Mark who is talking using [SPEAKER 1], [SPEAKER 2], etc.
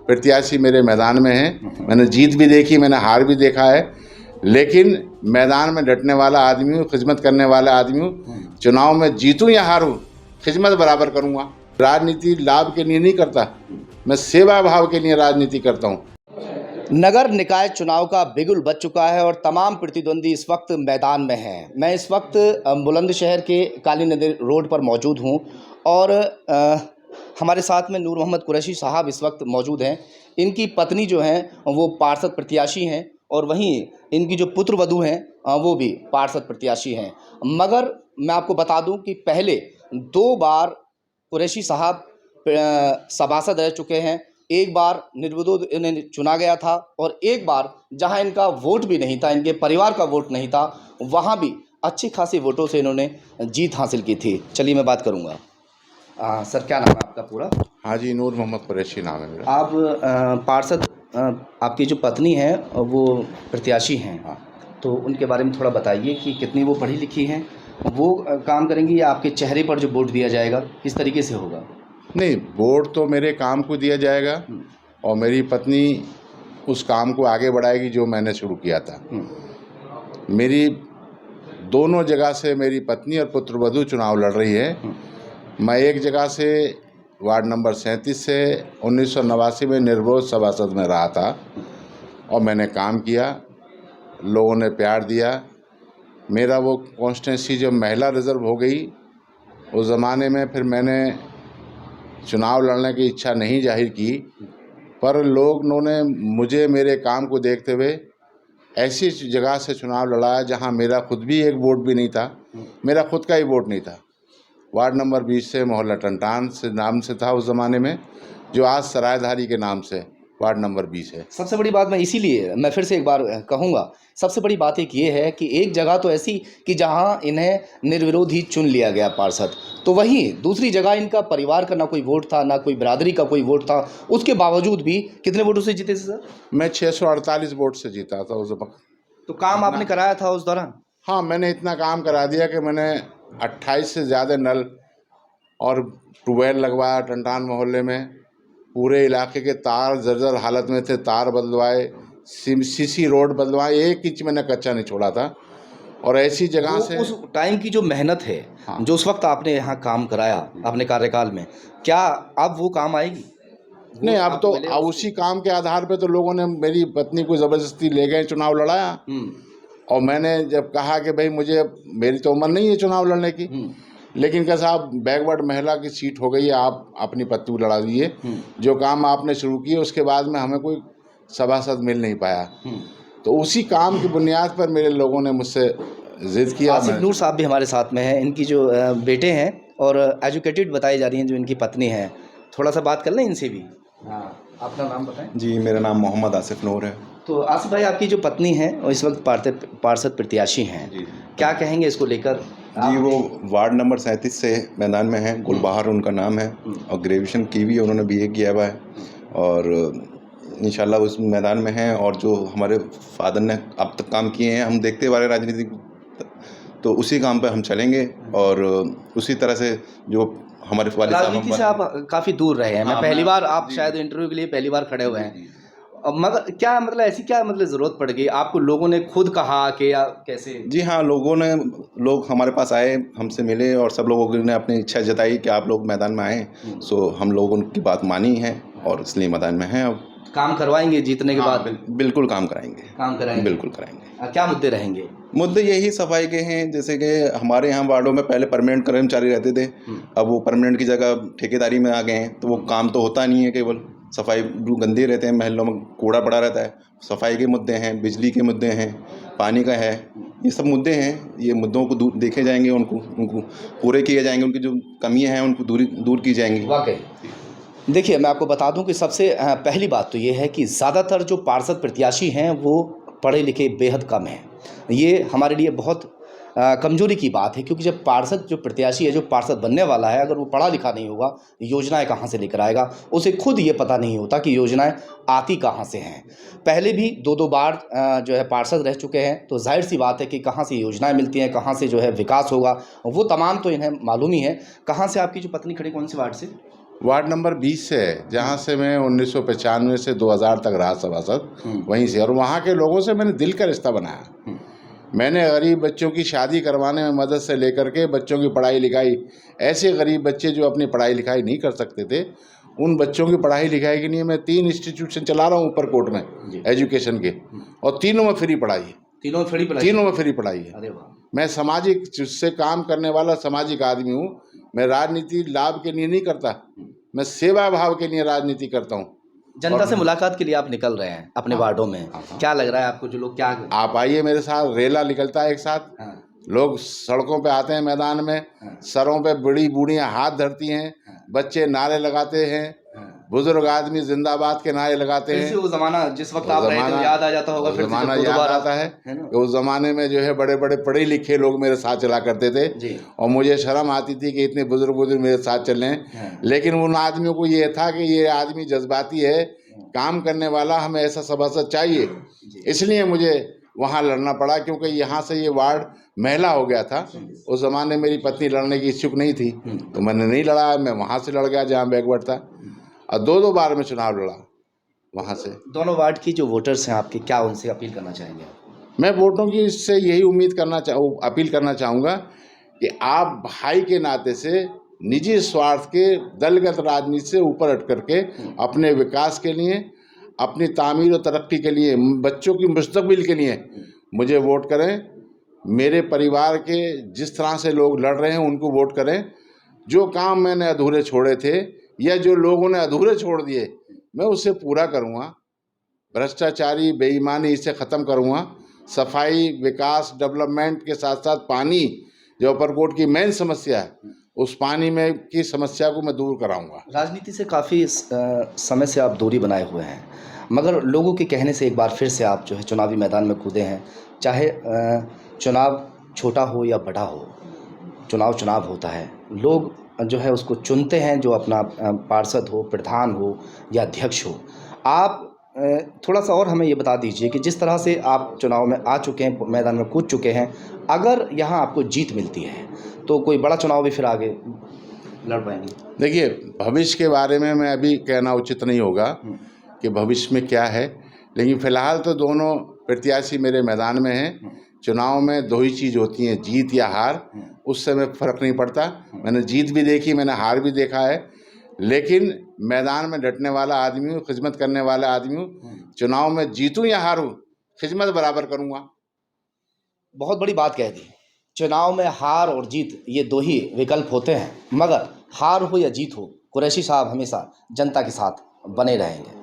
[SPEAKER 1] प्रत्याशी मेरे मैदान में हैं। मैंने जीत भी देखी, मैंने हार भी देखा है, लेकिन मैदान में डटने वाला आदमी हूँ, खिदमत करने वाला आदमी हूँ। चुनाव में जीतूँ या हारूँ, खिदमत बराबर करूँगा। राजनीति लाभ के लिए नहीं करता, मैं सेवा भाव के लिए राजनीति करता हूँ।
[SPEAKER 2] नगर निकाय चुनाव का बिगुल बज चुका है और तमाम प्रतिद्वंदी इस वक्त मैदान में हैं। मैं इस वक्त बुलंदशहर के काली नदी रोड पर मौजूद हूं और हमारे साथ में नूर मोहम्मद कुरैशी साहब इस वक्त मौजूद हैं। इनकी पत्नी जो हैं वो पार्षद प्रत्याशी हैं और वहीं इनकी जो पुत्र वधू हैं वो भी पार्षद प्रत्याशी हैं। मगर मैं आपको बता दूं कि पहले 2 बार कुरैशी साहब सभासद रह चुके हैं। एक बार निर्विरोध इन्हें चुना गया था और एक बार जहां इनका वोट भी नहीं था, इनके परिवार का वोट नहीं था, वहां भी अच्छी खासी वोटों से इन्होंने जीत हासिल की थी। चलिए मैं बात करूंगा। सर, क्या नाम है आपका पूरा?
[SPEAKER 1] हाँ जी, नूर मोहम्मद कुरैशी नाम है मेरा।
[SPEAKER 2] आप पार्षद, आपकी जो पत्नी है वो प्रत्याशी हैं।
[SPEAKER 1] हाँ।
[SPEAKER 2] तो उनके बारे में थोड़ा बताइए कि कितनी वो पढ़ी लिखी हैं, वो काम करेंगी या आपके चेहरे पर जो वोट दिया जाएगा किस तरीके से होगा?
[SPEAKER 1] नहीं, वोट तो मेरे काम को दिया जाएगा और मेरी पत्नी उस काम को आगे बढ़ाएगी जो मैंने शुरू किया था। मेरी दोनों जगह से मेरी पत्नी और पुत्र वधू चुनाव लड़ रही है। मैं एक जगह से वार्ड नंबर 37 से 1989 में निर्विरोध सभासद में रहा था और मैंने काम किया, लोगों ने प्यार दिया। मेरा वो कॉन्स्टिट्यूंसी जब महिला रिजर्व हो गई, उस ज़माने में फिर मैंने चुनाव लड़ने की इच्छा नहीं जाहिर की, पर लोगों ने मुझे मेरे काम को देखते हुए ऐसी जगह से चुनाव लड़ाया जहां मेरा खुद भी एक वोट भी नहीं था, मेरा खुद का ही वोट नहीं था। वार्ड नंबर 20 से, मोहल्ला टंटान से नाम से था उस ज़माने में, जो आज सरायधारी के नाम से वार्ड नंबर 20 है।
[SPEAKER 2] सबसे बड़ी बात, मैं इसीलिए मैं फिर से एक बार कहूँगा, सबसे बड़ी बात एक ये है कि एक जगह तो ऐसी कि जहाँ इन्हें निर्विरोध ही चुन लिया गया पार्षद, तो वहीं दूसरी जगह इनका परिवार का ना कोई वोट था, ना कोई बिरादरी का कोई वोट था। उसके बावजूद भी कितने वोटों से जीते थे सर?
[SPEAKER 1] मैं 648 वोट से जीता था उस वक्त।
[SPEAKER 2] तो काम आपने कराया था उस दौरान?
[SPEAKER 1] हाँ, मैंने इतना काम करा दिया कि मैंने 28 से ज़्यादा नल और ट्यूबवेल लगवाया टंटान मोहल्ले में। पूरे इलाके के तार जर्जर हालत में थे, तार बदलवाए, सीसी रोड बदलवाए, एक इंच मैंने कच्चा नहीं छोड़ा था। और ऐसी जगह से
[SPEAKER 2] उस टाइम की जो मेहनत है,
[SPEAKER 1] हाँ,
[SPEAKER 2] जो उस वक्त आपने यहाँ काम कराया अपने कार्यकाल में, क्या अब वो काम आएगी?
[SPEAKER 1] नहीं, अब तो अब उसी काम के आधार पे तो लोगों ने मेरी पत्नी को ज़बरदस्ती ले गए, चुनाव लड़ाया। और मैंने जब कहा कि भाई मुझे, मेरी तो उम्र नहीं है चुनाव लड़ने की, लेकिन क्या साहब, बैकवर्ड महिला की सीट हो गई है, आप अपनी पत्नी को लड़ा दीजिए। जो काम आपने शुरू किए उसके बाद में हमें कोई सभासद मिल नहीं पाया, तो उसी काम की बुनियाद पर मेरे लोगों ने मुझसे जिद किया।
[SPEAKER 2] आसिफ नूर साहब भी हमारे साथ में हैं। इनकी जो बेटे हैं और एजुकेटेड बताई जा रही हैं जो इनकी पत्नी हैं, थोड़ा सा बात कर लें इनसे भी। हाँ, अपना नाम बताएं।
[SPEAKER 3] जी, मेरा नाम मोहम्मद आसिफ नूर है।
[SPEAKER 2] तो आसिफ भाई, आपकी जो पत्नी है और इस वक्त पार्षद प्रत्याशी हैं, क्या कहेंगे इसको लेकर?
[SPEAKER 3] जी, वो वार्ड नंबर 37 से मैदान में है, गुलबहार उनका नाम है और ग्रेजुएशन की भी उन्होंने BA किया हुआ है और इंशाल्लाह उस मैदान में हैं। और जो हमारे फादर ने अब तक काम किए हैं, हम देखते हुए राजनीति, तो उसी काम पर हम चलेंगे और उसी तरह से जो हमारे
[SPEAKER 2] राजनीति से आप काफ़ी दूर रहे हैं। मैं पहली बार, आप शायद इंटरव्यू के लिए पहली बार खड़े हुए हैं, मगर क्या मतलब ऐसी क्या मतलब ज़रूरत पड़ गई आपको? लोगों ने खुद कहा कि या कैसे?
[SPEAKER 3] जी हाँ, लोग हमारे पास आए, हमसे मिले और सब लोगों ने अपनी इच्छा जताई कि आप लोग मैदान में आएँ। सो हम लोगों की बात मानी है और इसलिए मैदान में हैं। अब
[SPEAKER 2] काम करवाएंगे जीतने के बाद?
[SPEAKER 3] बिल्कुल काम कराएंगे। बिल्कुल कराएंगे।
[SPEAKER 2] क्या मुद्दे रहेंगे?
[SPEAKER 3] मुद्दे यही सफाई के हैं, जैसे कि हमारे यहाँ वार्डों में पहले परमानेंट कर्मचारी रहते थे, अब वो परमानेंट की जगह ठेकेदारी में आ गए हैं, तो वो काम तो होता नहीं है, केवल सफाई गंदे रहते हैं, महलों में कूड़ा पड़ा रहता है। सफाई के मुद्दे हैं, बिजली के मुद्दे हैं, पानी का है, ये सब मुद्दे हैं। ये मुद्दों को देखे जाएंगे, उनको पूरे किए जाएंगे, उनकी जो कमियाँ हैं उनको दूर की जाएंगी।
[SPEAKER 2] वाकई देखिए, मैं आपको बता दूं कि सबसे पहली बात तो ये है कि ज़्यादातर जो पार्षद प्रत्याशी हैं वो पढ़े लिखे बेहद कम हैं। ये हमारे लिए बहुत कमज़ोरी की बात है, क्योंकि जब पार्षद जो प्रत्याशी है, जो पार्षद बनने वाला है, अगर वो पढ़ा लिखा नहीं होगा, योजनाएं कहाँ से लेकर आएगा? उसे खुद ये पता नहीं होता कि योजनाएं आती कहाँ से हैं। पहले भी 2-2 बार जो है पार्षद रह चुके हैं, तो जाहिर सी बात है कि कहाँ से योजनाएं मिलती हैं, कहाँ से जो है विकास होगा, वो तमाम तो इन्हें मालूम ही है। कहाँ से आपकी जो पत्नी खड़ी, कौन से वार्ड से?
[SPEAKER 1] वार्ड नंबर 20 से है, जहाँ से मैं 1995 से 2000 तक रहा सभासद, वहीं से। और वहाँ के लोगों से मैंने दिल का रिश्ता बनाया। मैंने गरीब बच्चों की शादी करवाने में मदद से लेकर के बच्चों की पढ़ाई लिखाई, ऐसे गरीब बच्चे जो अपनी पढ़ाई लिखाई नहीं कर सकते थे, उन बच्चों की पढ़ाई लिखाई के लिए मैं 3 इंस्टीट्यूशन चला रहा हूँ ऊपर कोट में एजुकेशन के, और तीनों में फ्री पढ़ाई है।
[SPEAKER 2] तीनों में फ्री पढ़ाई?
[SPEAKER 1] तीनों में फ्री पढ़ाई है।
[SPEAKER 2] अरे वाह।
[SPEAKER 1] मैं सामाजिक जिससे काम करने वाला सामाजिक आदमी हूँ। मैं राजनीति लाभ के लिए नहीं करता, मैं सेवा भाव के लिए राजनीति करता हूँ।
[SPEAKER 2] जनता से मुलाकात के लिए आप निकल रहे हैं अपने वार्डों में, क्या लग रहा है आपको? जो लोग क्या
[SPEAKER 1] आप आइए मेरे साथ, रेला निकलता है एक साथ।
[SPEAKER 2] हाँ।
[SPEAKER 1] लोग सड़कों पे आते हैं, मैदान में, सरों पे बड़ी बूढ़ियां हाथ धरती हैं, बच्चे नारे लगाते हैं, बुजुर्ग आदमी जिंदाबाद के नारे लगाते हैं।
[SPEAKER 2] वो जमाना जिस वक्त आप रहे थे याद आ जाता होगा? फिर
[SPEAKER 1] जमाना याद आता है कि उस जमाने में जो है बड़े बड़े पढ़े लिखे लोग मेरे साथ चला करते थे
[SPEAKER 2] जी।
[SPEAKER 1] और मुझे शर्म आती थी कि इतने बुजुर्ग मेरे साथ चल रहे हैं। लेकिन उन आदमियों को ये था कि ये आदमी जज्बाती है, काम करने वाला, हमें ऐसा सभासद चाहिए। इसलिए मुझे वहाँ लड़ना पड़ा, क्योंकि यहाँ से ये वार्ड महिला हो गया था। उस ज़माने मेरी पत्नी लड़ने की इच्छुक नहीं थी, तो मैंने नहीं लड़ा। मैं वहाँ से लड़ गया जहाँ बैकवर्ड था, और 2-2 बार में चुनाव लड़ा वहाँ से।
[SPEAKER 2] दोनों वार्ड की जो वोटर्स हैं आपके, क्या उनसे अपील करना चाहेंगे?
[SPEAKER 1] मैं वोटों की इससे यही अपील करना चाहूँगा कि आप भाई के नाते से निजी स्वार्थ के दलगत राजनीति से ऊपर हट करके अपने विकास के लिए, अपनी तामीर और तरक्की के लिए, बच्चों की मुस्तकबिल के लिए मुझे वोट करें। मेरे परिवार के जिस तरह से लोग लड़ रहे हैं उनको वोट करें। जो काम मैंने अधूरे छोड़े थे या जो लोगों ने अधूरे छोड़ दिए, मैं उसे पूरा करूँगा। भ्रष्टाचारी, बेईमानी इसे ख़त्म करूँगा। सफाई, विकास, डेवलपमेंट के साथ साथ पानी, जो ऊपरकोट की मेन समस्या है, उस पानी में की समस्या को मैं दूर कराऊंगा।
[SPEAKER 2] राजनीति से काफ़ी समय से आप दूरी बनाए हुए हैं, मगर लोगों के कहने से एक बार फिर से आप जो है चुनावी मैदान में कूदे हैं। चाहे चुनाव छोटा हो या बड़ा हो, चुनाव होता है। लोग जो है उसको चुनते हैं, जो अपना पार्षद हो, प्रधान हो या अध्यक्ष हो। आप थोड़ा सा और हमें ये बता दीजिए कि जिस तरह से आप चुनाव में आ चुके हैं, मैदान में कूद चुके हैं, अगर यहाँ आपको जीत मिलती है तो कोई बड़ा चुनाव भी फिर आगे लड़ पाएंगे?
[SPEAKER 1] देखिए, भविष्य के बारे में मैं अभी कहना उचित नहीं होगा कि भविष्य में क्या है, लेकिन फ़िलहाल तो दोनों प्रत्याशी मेरे मैदान में हैं। चुनाव में 2 ही चीज़ होती हैं, जीत या हार। उससे में फ़र्क नहीं पड़ता। मैंने जीत भी देखी, मैंने हार भी देखा है, लेकिन मैदान में डटने वाला आदमी हूँ, खिदमत करने वाला आदमी हूँ। चुनाव में जीतूँ या हारूँ, खिदमत बराबर करूँगा।
[SPEAKER 2] बहुत बड़ी बात कह दी। चुनाव में हार और जीत ये 2 ही विकल्प होते हैं, मगर हार हो या जीत हो, कुरैशी साहब हमेशा जनता के साथ बने रहेंगे।